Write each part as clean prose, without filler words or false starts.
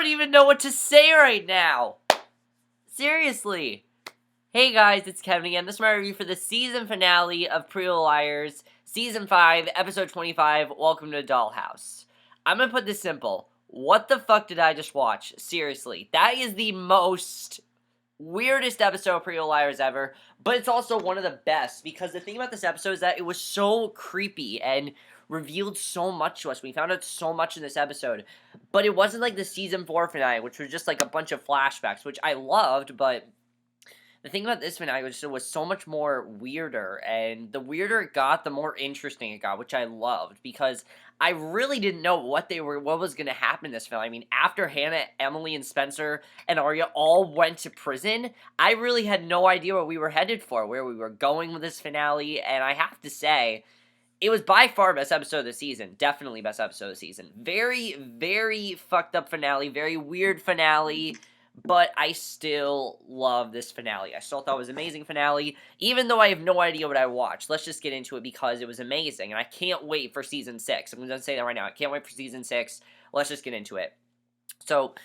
even know what to say right now. Seriously. Hey guys, it's Kevin again. This is my review for the season finale of Pretty Little Liars, Season 5, Episode 25, Welcome to Dollhouse. I'm gonna put this simple. What the fuck did I just watch? Seriously. That is the most weirdest episode of Pretty Little Liars ever, but it's also one of the best, because the thing about this episode is that it was so creepy and revealed so much to us. We found out so much in this episode, but it wasn't like the Season 4 finale, which was just like a bunch of flashbacks, which I loved, but the thing about this finale was so much more weirder, and the weirder it got, the more interesting it got, which I loved, because I really didn't know what was going to happen in this finale. I mean, after Hannah, Emily, and Spencer, and Arya all went to prison, I really had no idea what we were headed for, where we were going with this finale, and I have to say, it was by far best episode of the season. Definitely best episode of the season. Very, very fucked up finale, very weird finale, but I still love this finale. I still thought it was an amazing finale, even though I have no idea what I watched. Let's just get into it because it was amazing, and I can't wait for Season 6. I'm going to say that right now. I can't wait for Season 6. Let's just get into it. So,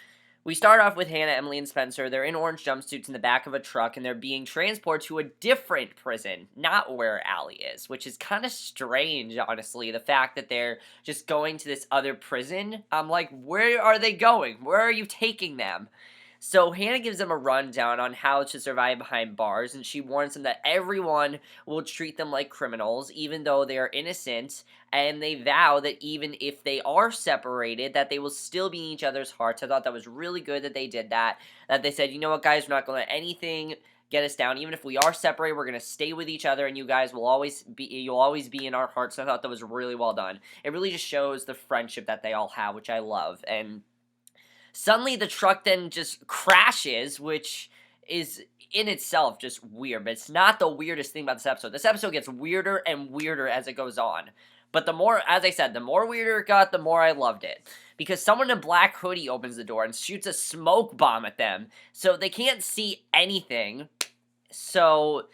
we start off with Hannah, Emily, and Spencer. They're in orange jumpsuits in the back of a truck, and they're being transported to a different prison, not where Allie is, which is kind of strange, honestly, the fact that they're just going to this other prison. I'm like, where are they going? Where are you taking them? So Hannah gives them a rundown on how to survive behind bars, and she warns them that everyone will treat them like criminals, even though they are innocent, and they vow that even if they are separated, that they will still be in each other's hearts. I thought that was really good that they did that, that they said, you know what, guys, we're not going to let anything get us down. Even if we are separated, we're going to stay with each other, and you guys will always be in our hearts. I thought that was really well done. It really just shows the friendship that they all have, which I love, and suddenly, the truck then just crashes, which is in itself just weird, but it's not the weirdest thing about this episode. This episode gets weirder and weirder as it goes on. But the more, as I said, the more weirder it got, the more I loved it. Because someone in a black hoodie opens the door and shoots a smoke bomb at them, so they can't see anything. So,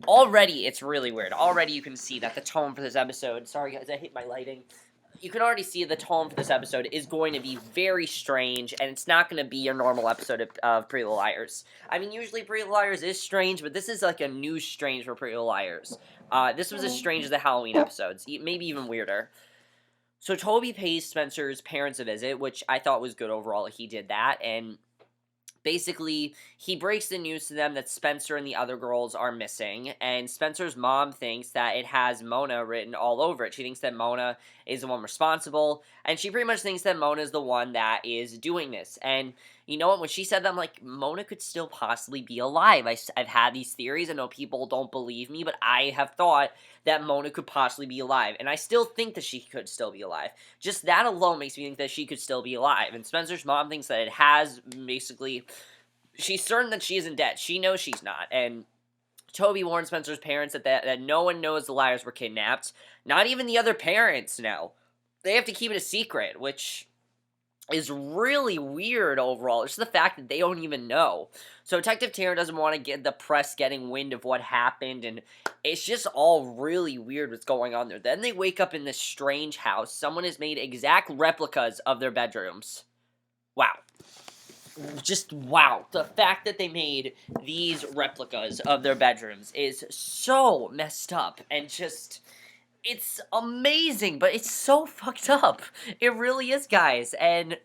already it's really weird. Already you can see that the tone for this episode, sorry guys, I hate my lighting. You can already see the tone for this episode is going to be very strange, and it's not going to be your normal episode of Pretty Little Liars. I mean, usually Pretty Little Liars is strange, but this is like a new strange for Pretty Little Liars. This was as strange as the Halloween episodes, maybe even weirder. So Toby pays Spencer's parents a visit, which I thought was good overall. He did that, and basically, he breaks the news to them that Spencer and the other girls are missing, and Spencer's mom thinks that it has Mona written all over it. She thinks that Mona is the one responsible, and she pretty much thinks that Mona is the one that is doing this. And you know what? When she said that, I'm like, Mona could still possibly be alive. I've had these theories. I know people don't believe me, but I have thought that Mona could possibly be alive, and I still think that she could still be alive. Just that alone makes me think that she could still be alive, and Spencer's mom thinks that it has, basically, she's certain that she isn't dead. She knows she's not, and Toby warns Spencer's parents that no one knows the liars were kidnapped. Not even the other parents know. They have to keep it a secret, which is really weird overall. It's just the fact that they don't even know. So Detective Taylor doesn't want to get the press getting wind of what happened, and it's just all really weird what's going on there. Then they wake up in this strange house. Someone has made exact replicas of their bedrooms. Wow. Just wow. The fact that they made these replicas of their bedrooms is so messed up, and just, it's amazing, but it's so fucked up. It really is, guys, and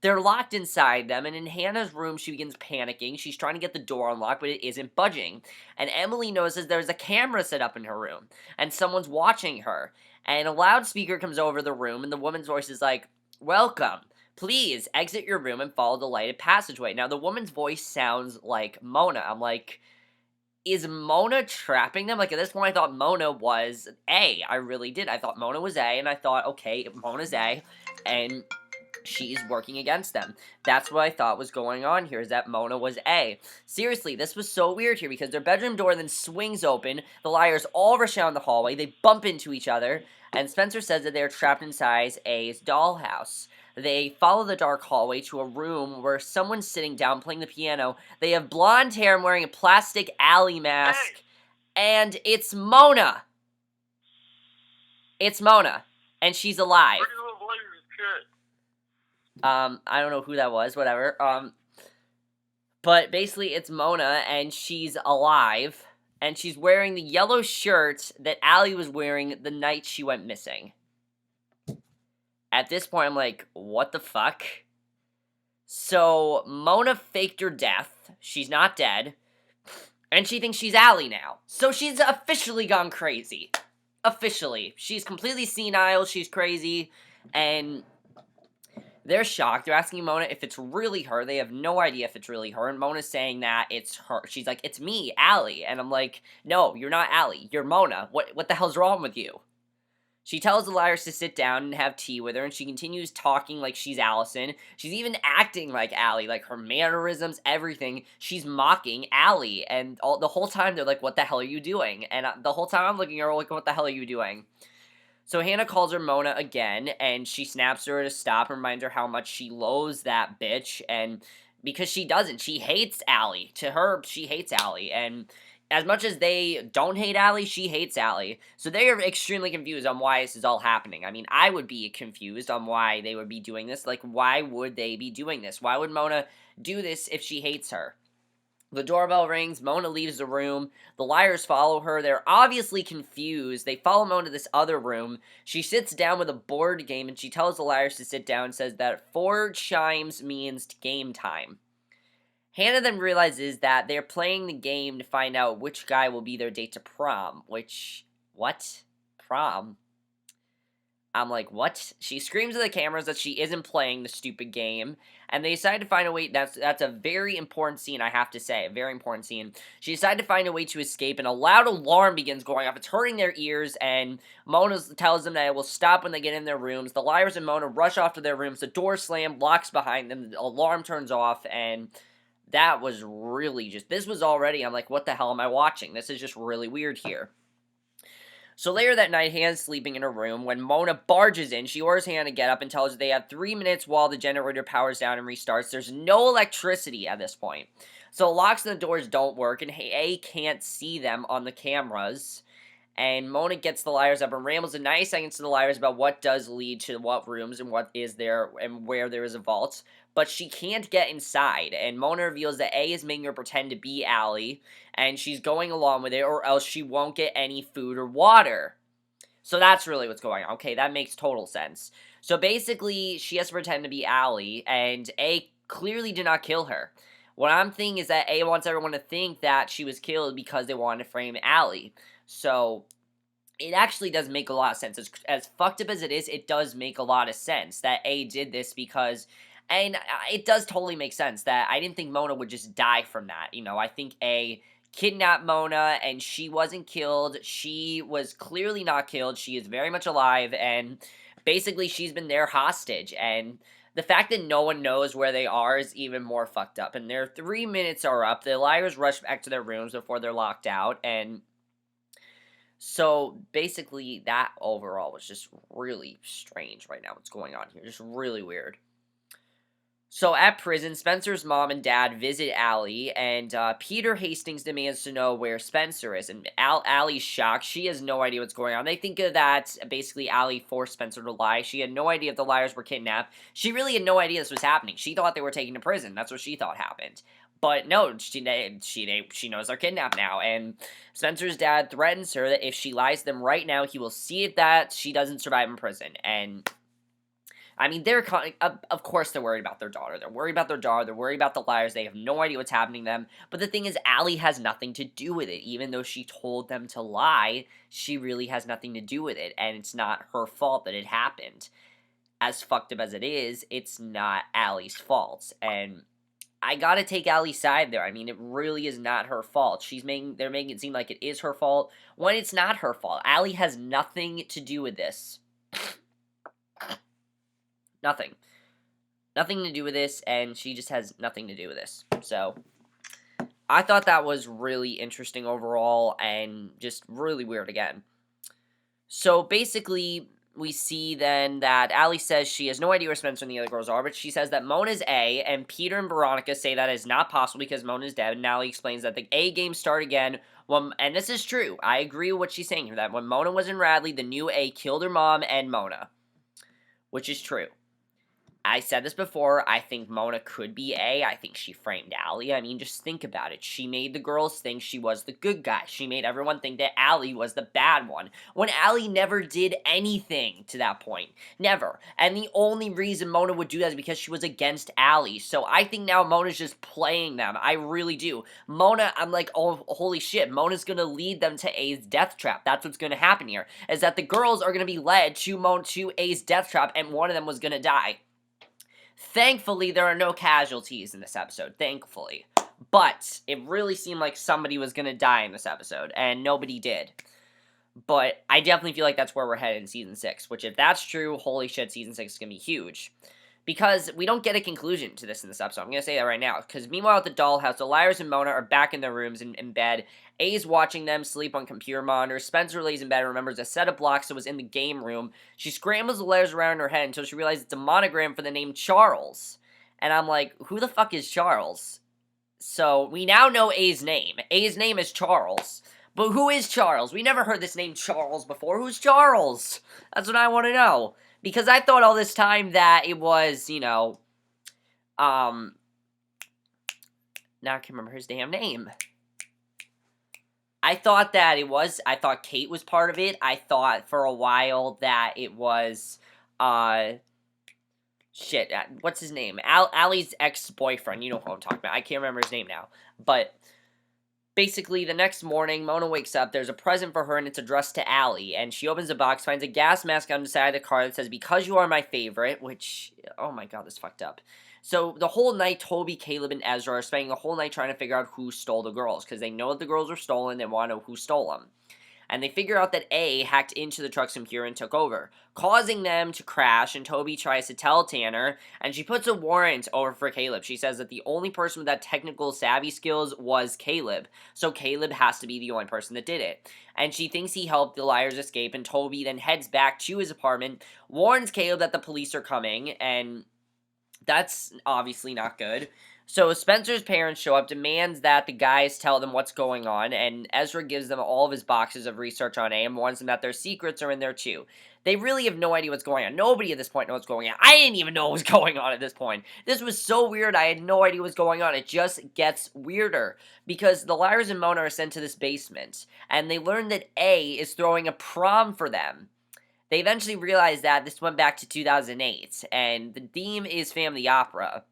they're locked inside them, and in Hannah's room, she begins panicking. She's trying to get the door unlocked, but it isn't budging. And Emily notices there's a camera set up in her room, and someone's watching her. And a loudspeaker comes over the room, and the woman's voice is like, "Welcome. Please exit your room and follow the lighted passageway." Now, the woman's voice sounds like Mona. I'm like, is Mona trapping them? Like, at this point, I thought Mona was A. I really did. I thought Mona was A, and I thought, okay, Mona's A, and she's working against them. That's what I thought was going on here, is that Mona was A. Seriously, this was so weird here, because their bedroom door then swings open, the liars all rush down the hallway, they bump into each other, and Spencer says that they're trapped inside A's dollhouse. They follow the dark hallway to a room where someone's sitting down playing the piano. They have blonde hair and wearing a plastic alley mask, and it's Mona. It's Mona, and she's alive. I don't know who that was, whatever. But basically it's Mona, and she's alive, and she's wearing the yellow shirt that Allie was wearing the night she went missing. At this point, I'm like, what the fuck? So, Mona faked her death. She's not dead. And she thinks she's Allie now. So she's officially gone crazy. Officially. She's completely senile, she's crazy, and they're shocked. They're asking Mona if it's really her. They have no idea if it's really her, and Mona's saying that it's her. She's like, it's me, Allie. And I'm like, no, you're not Allie. You're Mona. What the hell's wrong with you? She tells the liars to sit down and have tea with her, and she continues talking like she's Allison. She's even acting like Allie, like her mannerisms, everything. She's mocking Allie, and the whole time they're like, what the hell are you doing? And the whole time I'm looking at her like, what the hell are you doing? So Hannah calls her Mona again, and she snaps her to stop and reminds her how much she loathes that bitch, and because she doesn't. She hates Allie. To her, she hates Allie, and as much as they don't hate Allie, she hates Allie. So they are extremely confused on why this is all happening. I mean, I would be confused on why they would be doing this. Like, why would they be doing this? Why would Mona do this if she hates her? The doorbell rings, Mona leaves the room, the liars follow her, they're obviously confused, they follow Mona to this other room, she sits down with a board game, and she tells the liars to sit down and says that 4 chimes means game time. Hannah then realizes that they're playing the game to find out which guy will be their date to prom, which, what? Prom? I'm like, what? She screams at the cameras that she isn't playing the stupid game, and they decide to find a way. That's a very important scene, I have to say, a very important scene. She decided to find a way to escape, and a loud alarm begins going off. It's hurting their ears, and Mona tells them that it will stop when they get in their rooms. The liars and Mona rush off to their rooms. The door slams, locks behind them. The alarm turns off, and that was really just. This was already. I'm like, what the hell am I watching? This is just really weird here. So later that night, Hannah's sleeping in her room. When Mona barges in, she orders Hannah to get up and tells her they have 3 minutes while the generator powers down and restarts. There's no electricity at this point. So locks on the doors don't work, and A can't see them on the cameras. And Mona gets the liars up and rambles in 90 seconds to the liars about what does lead to what rooms and what is there and where there is a vault. But she can't get inside, and Mona reveals that A is making her pretend to be Allie, and she's going along with it, or else she won't get any food or water. So that's really what's going on. Okay, that makes total sense. So basically, she has to pretend to be Allie, and A clearly did not kill her. What I'm thinking is that A wants everyone to think that she was killed because they wanted to frame Allie. So it actually does make a lot of sense. As fucked up as it is, it does make a lot of sense that A did this because, and it does totally make sense that I didn't think Mona would just die from that. You know, I think A kidnapped Mona and she wasn't killed. She was clearly not killed. She is very much alive, and basically she's been their hostage, and the fact that no one knows where they are is even more fucked up. And their 3 minutes are up. The liars rush back to their rooms before they're locked out, and so basically that overall was just really strange right now what's going on here. Just really weird. So at prison, Spencer's mom and dad visit Allie, and Peter Hastings demands to know where Spencer is, and Allie's shocked. She has no idea what's going on. They think that basically Allie forced Spencer to lie. She had no idea if the liars were kidnapped. She really had no idea this was happening. She thought they were taken to prison. That's what she thought happened. But no, she knows they're kidnapped now, and Spencer's dad threatens her that if she lies to them right now, he will see it that she doesn't survive in prison, and I mean, of course they're worried about their daughter. They're worried about their daughter. They're worried about the liars. They have no idea what's happening to them. But the thing is, Allie has nothing to do with it. Even though she told them to lie, she really has nothing to do with it. And it's not her fault that it happened. As fucked up as it is, it's not Allie's fault. And I gotta take Allie's side there. I mean, it really is not her fault. They're making it seem like it is her fault, when it's not her fault. Allie has nothing to do with this. Nothing. Nothing to do with this, and she just has nothing to do with this. So, I thought that was really interesting overall, and just really weird again. So, basically, we see then that Allie says she has no idea where Spencer and the other girls are, but she says that Mona's A, and Peter and Veronica say that is not possible because Mona's dead, and Allie explains that the A games start again, and this is true. I agree with what she's saying here, that when Mona was in Radley, the new A killed her mom and Mona, which is true. I said this before, I think Mona could be A. I think she framed Allie. I mean, just think about it. She made the girls think she was the good guy. She made everyone think that Allie was the bad one, when Allie never did anything to that point. Never. And the only reason Mona would do that is because she was against Allie. So I think now Mona's just playing them. I really do. Mona, I'm like, oh, holy shit, Mona's gonna lead them to A's death trap. That's what's gonna happen here, is that the girls are gonna be led to A's death trap, and one of them was gonna die. Thankfully, there are no casualties in this episode, thankfully. But it really seemed like somebody was going to die in this episode, and nobody did. But I definitely feel like that's where we're headed in Season 6, which if that's true, holy shit, Season 6 is going to be huge. Because we don't get a conclusion to this in this episode. I'm going to say that right now. Because meanwhile at the Dollhouse, the Liars and Mona are back in their rooms in bed. A's watching them sleep on computer monitors. Spencer lays in bed and remembers a set of blocks that was in the game room. She scrambles the letters around in her head until she realizes it's a monogram for the name Charles. And I'm like, who the fuck is Charles? So we now know A's name. A's name is Charles. But who is Charles? We never heard this name Charles before. Who's Charles? That's what I want to know. Because I thought all this time that it was, you know, now I can't remember his damn name. I thought Kate was part of it. I thought for a while that it was, what's his name? Allie's ex-boyfriend. You know who I'm talking about. I can't remember his name now. But basically, the next morning, Mona wakes up, there's a present for her, and it's addressed to Allie, and she opens the box, finds a gas mask on the side of the car that says, "Because you are my favorite," which, oh my god, this fucked up. So, the whole night, Toby, Caleb, and Ezra are spending the whole night trying to figure out who stole the girls, because they know that the girls were stolen, they want to know who stole them. And they figure out that A hacked into the truck's computer and took over, causing them to crash, and Toby tries to tell Tanner, and she puts a warrant over for Caleb. She says that the only person with that technical savvy skills was Caleb, so Caleb has to be the only person that did it. And she thinks he helped the liars escape, and Toby then heads back to his apartment, warns Caleb that the police are coming, and that's obviously not good. So Spencer's parents show up, demands that the guys tell them what's going on, and Ezra gives them all of his boxes of research on A and warns them that their secrets are in there too. They really have no idea what's going on. Nobody at this point knows what's going on. I didn't even know what was going on at this point. This was so weird, I had no idea what's going on. It just gets weirder, because the Liars and Mona are sent to this basement, and they learn that A is throwing a prom for them. They eventually realize that this went back to 2008, and the theme is family opera.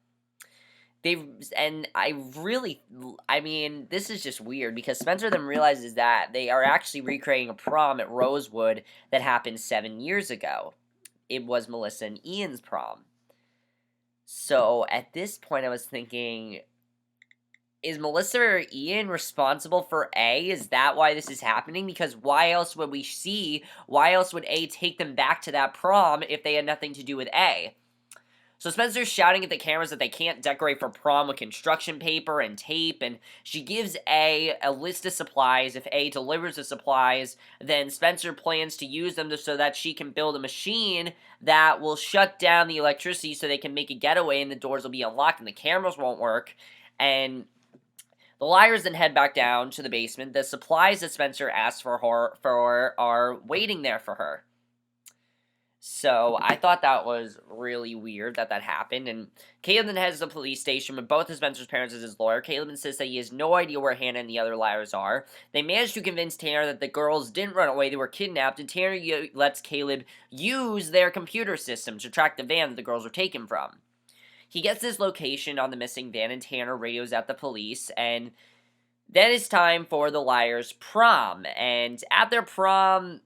This is just weird, because Spencer then realizes that they are actually recreating a prom at Rosewood that happened 7 years ago. It was Melissa and Ian's prom. So, at this point, I was thinking, is Melissa or Ian responsible for A? Is that why this is happening? Because why else would A take them back to that prom if they had nothing to do with A? So Spencer's shouting at the cameras that they can't decorate for prom with construction paper and tape, and she gives A list of supplies. If A delivers the supplies, then Spencer plans to use them so that she can build a machine that will shut down the electricity so they can make a getaway and the doors will be unlocked and the cameras won't work. And the Liars then head back down to the basement. The supplies that Spencer asked for are waiting there for her. So, I thought that was really weird that happened, and Caleb then heads to the police station with both of Spencer's parents as his lawyer. Caleb insists that he has no idea where Hannah and the other liars are. They manage to convince Tanner that the girls didn't run away, they were kidnapped, and Tanner lets Caleb use their computer system to track the van that the girls were taken from. He gets this location on the missing van, and Tanner radios at the police, and then it's time for the liars' prom, and at their prom,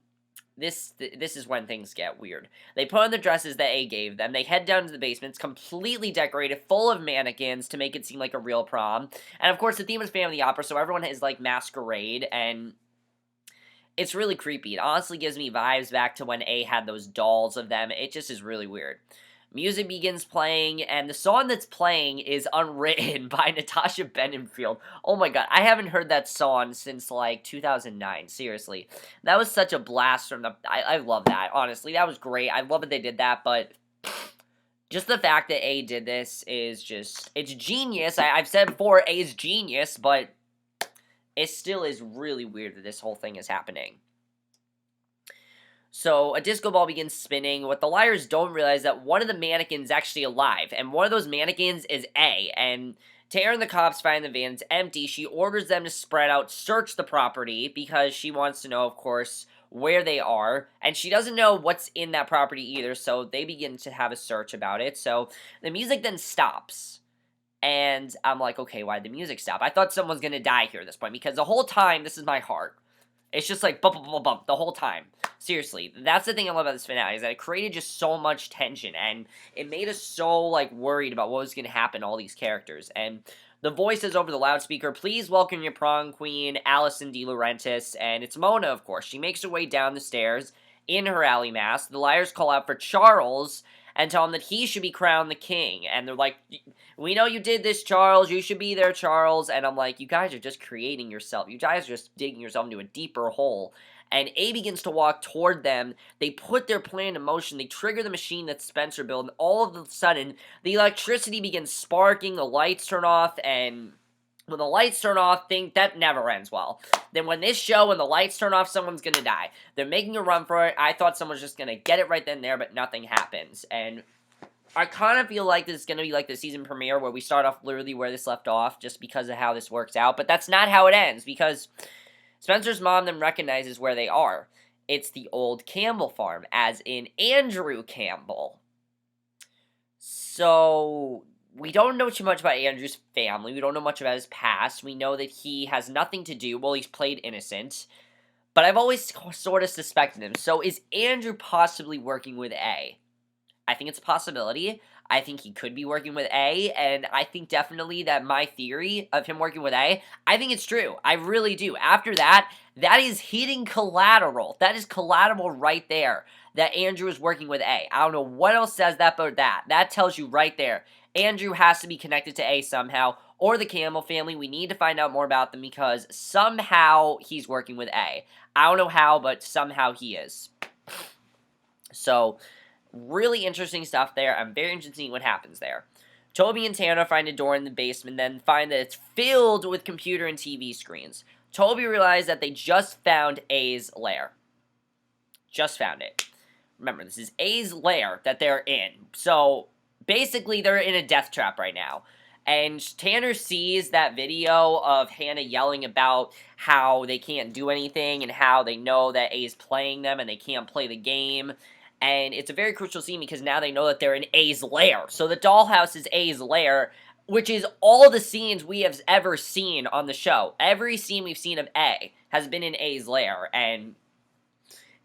This is when things get weird. They put on the dresses that A gave them. They head down to the basement. It's completely decorated, full of mannequins to make it seem like a real prom. And of course, the theme is family opera, so everyone is like masquerade, and it's really creepy. It honestly gives me vibes back to when A had those dolls of them. It just is really weird. Music begins playing, and the song that's playing is Unwritten by Natasha Bedingfield. Oh my god, I haven't heard that song since, like, 2009, seriously. That was such a blast from the... I love that, honestly. That was great. I love that they did that, but just the fact that A did this is just... It's genius. I've said before, A is genius, but it still is really weird that this whole thing is happening. So a disco ball begins spinning. What the liars don't realize that one of the mannequins is actually alive, and one of those mannequins is A. And Tara and the cops find the van. It's empty. She orders them to spread out, search the property, because she wants to know, of course, where they are. And she doesn't know what's in that property either, so they begin to have a search about it. So the music then stops. And I'm like, okay, why'd the music stop? I thought someone's gonna die here at this point, because the whole time, this is my heart. It's just like bump, bump, bump, bump the whole time. Seriously, that's the thing I love about this finale, is that it created just so much tension, and it made us so, like, worried about what was going to happen to all these characters. And the voices over the loudspeaker, please welcome your prom queen, Allison De Laurentiis, and it's Mona, of course. She makes her way down the stairs in her alley mask. The liars call out for Charles and tell him that he should be crowned the king, and they're like, we know you did this, Charles, you should be there, Charles, and I'm like, you guys are just creating yourself, you guys are just digging yourself into a deeper hole, and A begins to walk toward them. They put their plan in motion, they trigger the machine that Spencer built, and all of a sudden, the electricity begins sparking, the lights turn off, and when the lights turn off, that never ends well. Then when this show, when the lights turn off, someone's gonna die. They're making a run for it. I thought someone was just gonna get it right then and there, but nothing happens. And I kind of feel like this is gonna be like the season premiere, where we start off literally where this left off, just because of how this works out. But that's not how it ends, because Spencer's mom then recognizes where they are. It's the old Campbell farm, as in Andrew Campbell. So we don't know too much about Andrew's family. We don't know much about his past. We know that he has nothing to do. Well, he's played innocent. But I've always sort of suspected him. So is Andrew possibly working with A? I think it's a possibility. I think he could be working with A. And I think definitely that my theory of him working with A, I think it's true. I really do. After that, that is hitting collateral. That is collateral right there. That Andrew is working with A. I don't know what else says that, but that tells you right there. Andrew has to be connected to A somehow, or the Campbell family. We need to find out more about them, because somehow he's working with A. I don't know how, but somehow he is. So, really interesting stuff there. I'm very interested in seeing what happens there. Toby and Tanner find a door in the basement, then find that it's filled with computer and TV screens. Toby realized that they just found A's lair. Just found it. Remember, this is A's lair that they're in. So basically, they're in a death trap right now. And Tanner sees that video of Hannah yelling about how they can't do anything and how they know that A's playing them and they can't play the game. And it's a very crucial scene, because now they know that they're in A's lair. So the dollhouse is A's lair, which is all the scenes we have ever seen on the show. Every scene we've seen of A has been in A's lair, and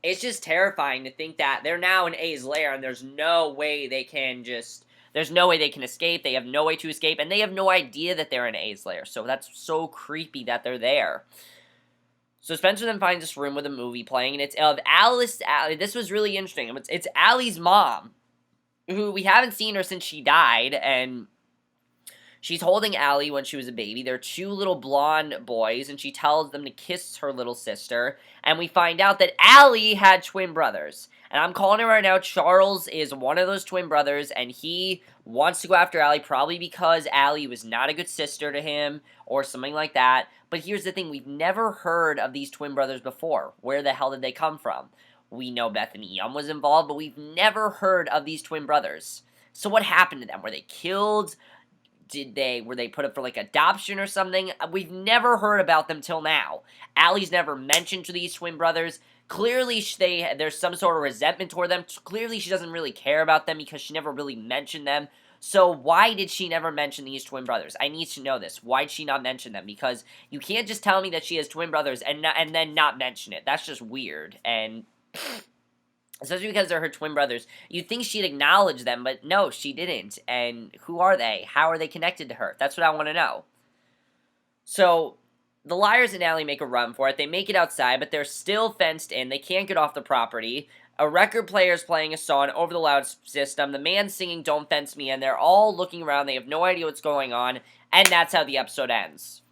it's just terrifying to think that they're now in A's lair, and there's no way they can escape. They have no way to escape, and they have no idea that they're in A's lair. So that's so creepy that they're there. So Spencer then finds this room with a movie playing, and it's of Alice. This was really interesting. It's Allie's mom, who we haven't seen her since she died, and she's holding Allie when she was a baby. They're two little blonde boys, and she tells them to kiss her little sister, and we find out that Allie had twin brothers. And I'm calling it right now, Charles is one of those twin brothers, and he wants to go after Allie, probably because Allie was not a good sister to him, or something like that. But here's the thing, we've never heard of these twin brothers before. Where the hell did they come from? We know Bethany Young was involved, but we've never heard of these twin brothers. So what happened to them? Were they killed? Were they put up for, like, adoption or something? We've never heard about them till now. Allie's never mentioned to these twin brothers. Clearly, there's some sort of resentment toward them. Clearly, she doesn't really care about them, because she never really mentioned them. So why did she never mention these twin brothers? I need to know this. Why'd she not mention them? Because you can't just tell me that she has twin brothers and then not mention it. That's just weird. And especially because they're her twin brothers. You'd think she'd acknowledge them, but no, she didn't. And who are they? How are they connected to her? That's what I want to know. So the liars and Allie make a run for it. They make it outside, but they're still fenced in. They can't get off the property. A record player's playing a song over the loud system. The man's singing Don't Fence Me In. They're all looking around. They have no idea what's going on. And that's how the episode ends.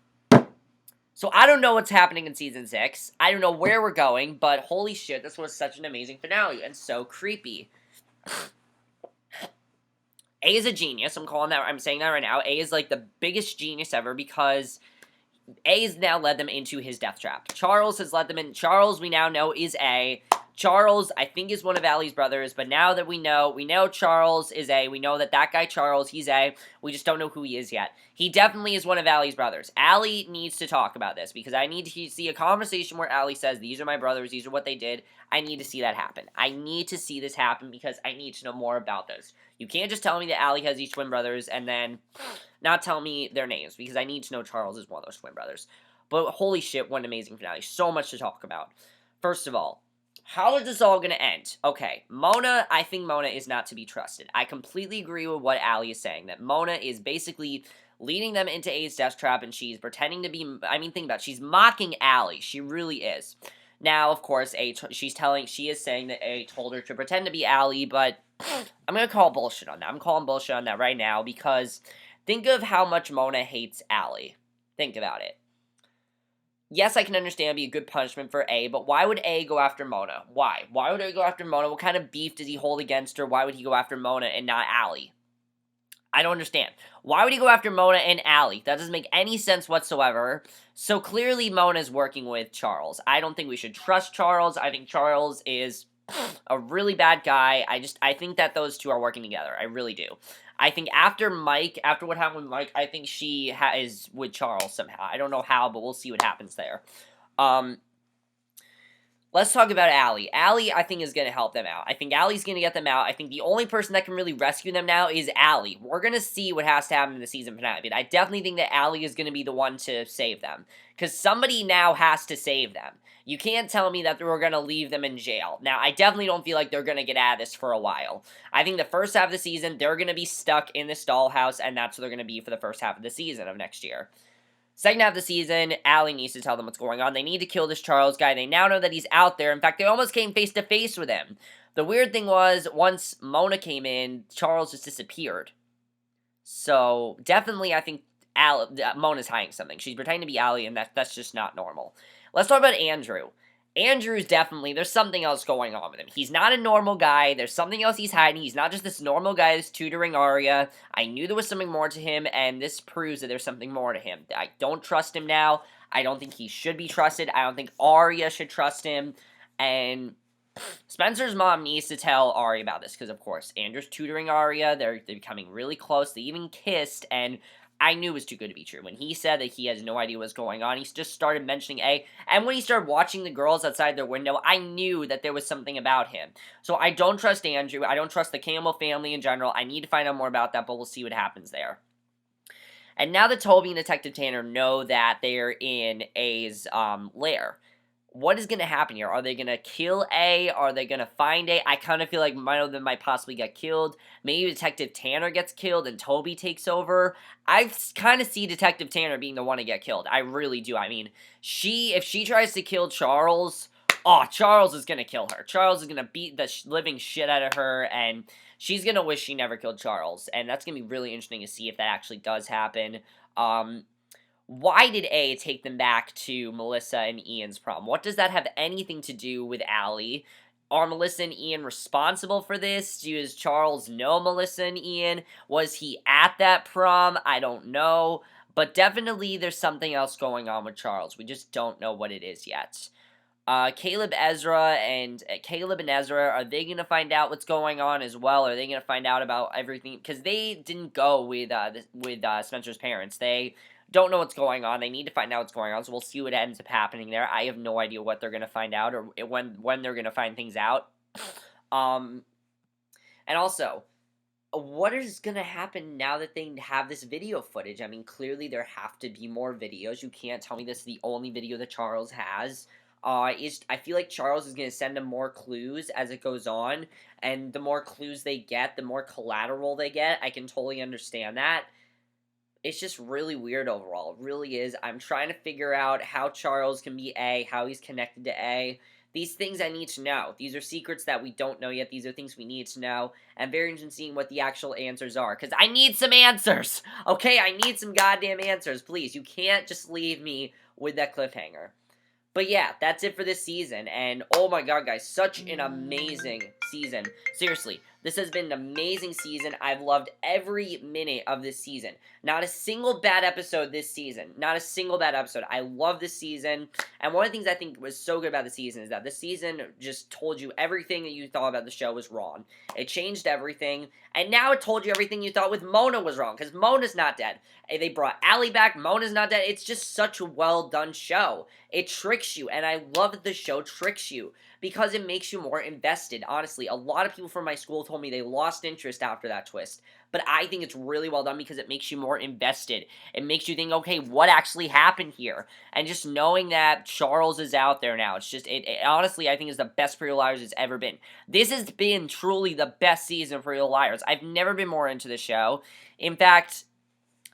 So I don't know what's happening in Season 6. I don't know where we're going. But holy shit, this was such an amazing finale. And so creepy. A is a genius. I'm saying that right now. A is like the biggest genius ever, because A has now led them into his death trap. Charles has led them in. Charles, we now know, is A. Charles, I think, is one of Allie's brothers, but now that we know Charles is A. We know that guy Charles, he's A. We just don't know who he is yet. He definitely is one of Allie's brothers. Allie needs to talk about this, because I need to see a conversation where Allie says, these are my brothers, these are what they did. I need to see that happen. I need to see this happen, because I need to know more about this. You can't just tell me that Allie has these twin brothers, and then not tell me their names, because I need to know Charles is one of those twin brothers. But holy shit, what an amazing finale. So much to talk about. First of all, how is this all going to end? Okay, Mona, I think Mona is not to be trusted. I completely agree with what Allie is saying, that Mona is basically leading them into A's death trap, and she's pretending to be, think about it, she's mocking Allie. She really is. Now, of course, she is saying that A told her to pretend to be Allie, but I'm going to call bullshit on that. I'm calling bullshit on that right now, because think of how much Mona hates Allie. Think about it. Yes, I can understand it'd be a good punishment for A, but why would A go after Mona? Why? Why would A go after Mona? What kind of beef does he hold against her? Why would he go after Mona and not Allie? I don't understand. Why would he go after Mona and Allie? That doesn't make any sense whatsoever. So clearly Mona's working with Charles. I don't think we should trust Charles. I think Charles is a really bad guy. I think that those two are working together. I really do. I think after what happened with Mike, I think she is with Charles somehow. I don't know how, but we'll see what happens there. Let's talk about Allie. Allie, I think, is going to help them out. I think Allie's going to get them out. I think the only person that can really rescue them now is Allie. We're going to see what has to happen in the season finale, but I definitely think that Allie is going to be the one to save them, because somebody now has to save them. You can't tell me that we're going to leave them in jail. Now, I definitely don't feel like they're going to get out of this for a while. I think the first half of the season, they're going to be stuck in this dollhouse, and that's what they're going to be for the first half of the season of next year. Second half of the season, Allie needs to tell them what's going on. They need to kill this Charles guy. They now know that he's out there. In fact, they almost came face-to-face with him. The weird thing was, once Mona came in, Charles just disappeared. So, definitely, I think Mona's hiding something. She's pretending to be Allie, and that's just not normal. Let's talk about Andrew. Andrew's definitely, there's something else going on with him. He's not a normal guy. There's something else he's hiding. He's not just this normal guy that's tutoring Arya. I knew there was something more to him, and this proves that there's something more to him. I don't trust him now. I don't think he should be trusted. I don't think Arya should trust him. And Spencer's mom needs to tell Arya about this, because, of course, Andrew's tutoring Arya. They're becoming really close. They even kissed, and I knew it was too good to be true. When he said that he has no idea what's going on, he just started mentioning A, and when he started watching the girls outside their window, I knew that there was something about him. So I don't trust Andrew. I don't trust the Cambell family in general. I need to find out more about that, but we'll see what happens there. And now that Toby and Detective Tanner know that they're in A's lair, what is going to happen here? Are they going to kill A? Are they going to find A? I kind of feel like one of them might possibly get killed. Maybe Detective Tanner gets killed and Toby takes over. I kind of see Detective Tanner being the one to get killed. I really do. I mean, if she tries to kill Charles, Charles is going to kill her. Charles is going to beat the living shit out of her, and she's going to wish she never killed Charles. And that's going to be really interesting to see if that actually does happen. Why did A take them back to Melissa and Ian's prom? What does that have anything to do with Allie? Are Melissa and Ian responsible for this? Does Charles know Melissa and Ian? Was he at that prom? I don't know. But definitely there's something else going on with Charles. We just don't know what it is yet. Caleb and Ezra, are they going to find out what's going on as well? Are they going to find out about everything? Because they didn't go with Spencer's parents. They don't know what's going on. They need to find out what's going on, so we'll see what ends up happening there. I have no idea what they're going to find out, or when they're going to find things out. And also, what is going to happen now that they have this video footage? I mean, clearly there have to be more videos. You can't tell me this is the only video that Charles has. I feel like Charles is going to send them more clues as it goes on, and the more clues they get, the more collateral they get. I can totally understand that. It's just really weird overall. It really is. I'm trying to figure out how Charles can be A, how he's connected to A. These things I need to know. These are secrets that we don't know yet. These are things we need to know. I'm very interested in seeing what the actual answers are, because I need some answers! Okay, I need some goddamn answers, please. You can't just leave me with that cliffhanger. But yeah, that's it for this season, and oh my god, guys, such an amazing season. Seriously, This has been an amazing season. I've loved every minute of this season. Not a single bad episode this season. Not a single bad episode. I love this season. And one of the things I think was so good about the season is that the season just told you everything that you thought about the show was wrong. It changed everything. And now it told you everything you thought with Mona was wrong. Because Mona's not dead. They brought Allie back. Mona's not dead. It's just such a well-done show. It tricks you. And I love that the show tricks you. Because it makes you more invested. Honestly, a lot of people from my school told me they lost interest after that twist. But I think it's really well done because it makes you more invested. It makes you think, okay, what actually happened here? And just knowing that Charles is out there now, it's just, it honestly, I think is the best Pretty Little Liars it's ever been. This has been truly the best season for Pretty Little Liars. I've never been more into the show. In fact,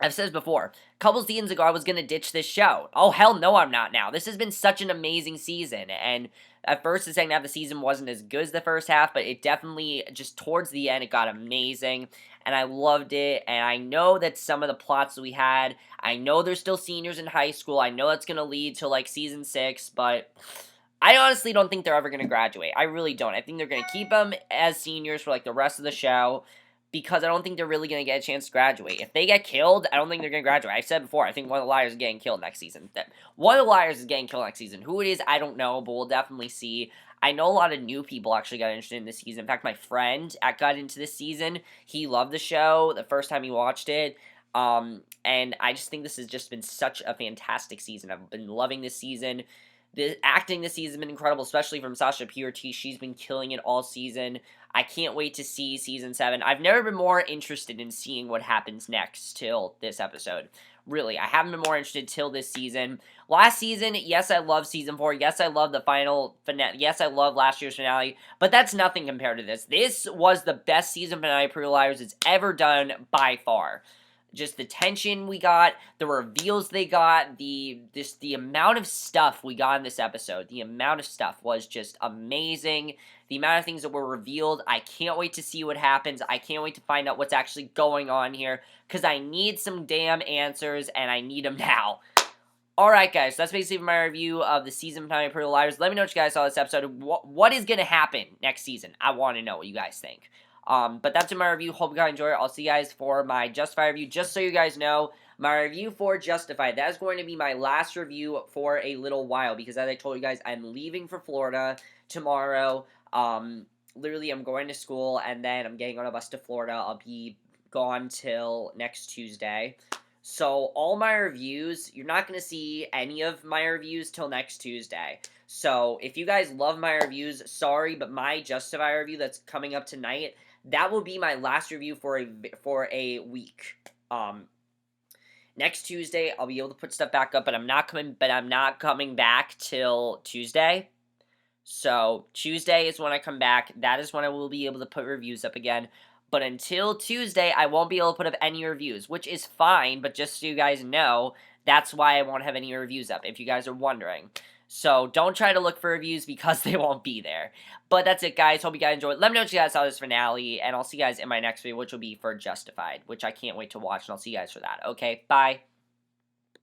I've said this before, a couple seasons ago I was going to ditch this show. Oh, hell no, I'm not now. This has been such an amazing season, and at first the second half of the season wasn't as good as the first half, but it definitely, just towards the end, it got amazing, and I loved it, and I know that some of the plots that we had, I know they're still seniors in high school, I know that's going to lead to, like, season 6, but I honestly don't think they're ever going to graduate. I really don't. I think they're going to keep them as seniors for, like, the rest of the show, because I don't think they're really going to get a chance to graduate. If they get killed, I don't think they're going to graduate. I said before, I think one of the liars is getting killed next season. One of the liars is getting killed next season. Who it is, I don't know, but we'll definitely see. I know a lot of new people actually got interested in this season. In fact, my friend got into this season. He loved the show the first time he watched it. And I just think this has just been such a fantastic season. I've been loving this season. The acting this season has been incredible, especially from Sasha Purity. She's been killing it all season. I can't wait to see season 7. I've never been more interested in seeing what happens next till this episode. Really, I haven't been more interested till this season. Last season, yes, I love season 4. Yes, I love the final finale. Yes, I love last year's finale. But that's nothing compared to this. This was the best season finale Pretty Little Liars has ever done by far. Just the tension we got, the reveals they got, the amount of stuff we got in this episode, the amount of stuff was just amazing. The amount of things that were revealed, I can't wait to see what happens. I can't wait to find out what's actually going on here, because I need some damn answers, and I need them now. Alright guys, so that's basically my review of the season finale of Pretty Little Liars. Let me know what you guys saw this episode. What is going to happen next season? I want to know what you guys think. But that's in my review. Hope you guys enjoy it. I'll see you guys for my Justified review. Just so you guys know, my review for Justified, that is going to be my last review for a little while. Because as I told you guys, I'm leaving for Florida tomorrow. Literally, I'm going to school, and then I'm getting on a bus to Florida. I'll be gone till next Tuesday. So, all my reviews, you're not going to see any of my reviews till next Tuesday. So, if you guys love my reviews, sorry, but my Justified review that's coming up tonight, that will be my last review for a week. Next Tuesday, I'll be able to put stuff back up, but I'm not coming back till Tuesday. So, Tuesday is when I come back. That is when I will be able to put reviews up again. But until Tuesday, I won't be able to put up any reviews, which is fine, but just so you guys know, that's why I won't have any reviews up, if you guys are wondering. So, don't try to look for reviews because they won't be there. But that's it, guys. Hope you guys enjoyed. Let me know what you guys saw this finale, and I'll see you guys in my next video, which will be for Justified, which I can't wait to watch, and I'll see you guys for that. Okay, bye.